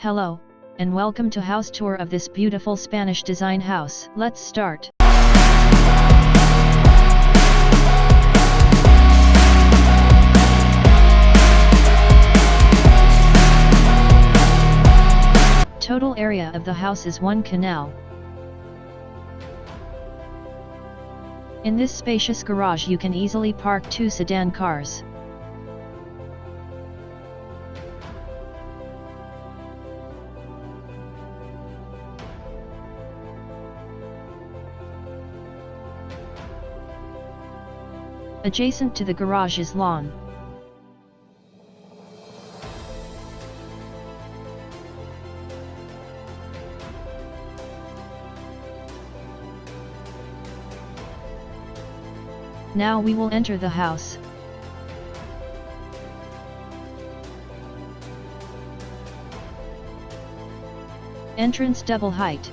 Hello, and welcome to house tour of this beautiful Spanish design house. Let's start. Total area of the house is 1 canal. In this spacious garage you can easily park 2 sedan cars. Adjacent to the garage is lawn. Now we will enter the house. Entrance double height.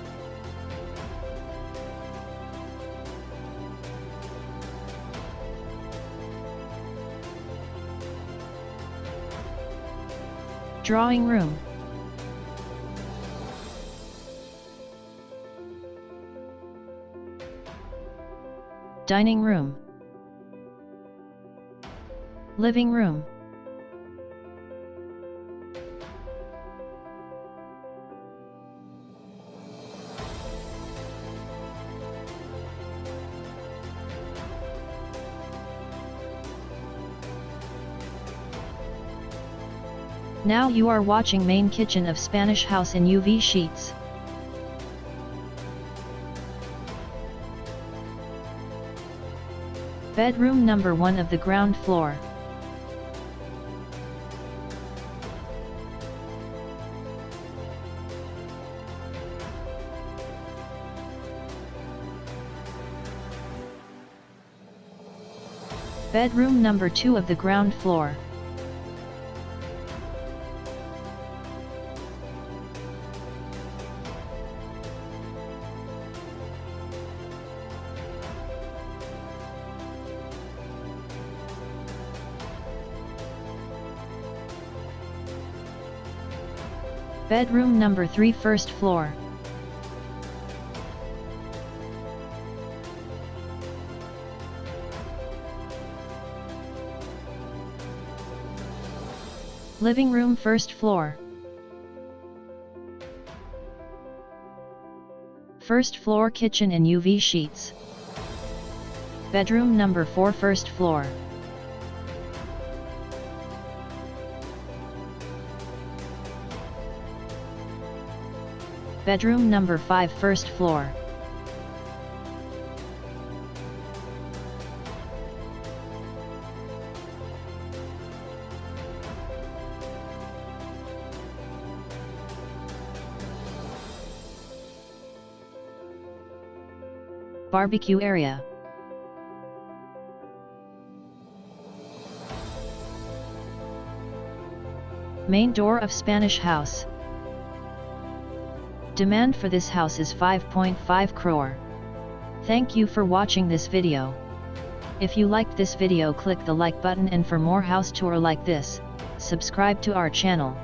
Drawing room. Dining room. Living room. Now you are watching main kitchen of Spanish house in UV sheets. Bedroom number 1 of the ground floor. Bedroom number 2 of the ground floor. Bedroom number 3 first floor. Living room first floor. First floor kitchen in UV sheets. Bedroom number 4 first floor. Bedroom number 5 first floor. Barbecue area. Main door of Spanish house. Demand for this house is 5.5 crore. Thank you for watching this video. If you liked this video, click the like button, and for more house tour like this, subscribe to our channel.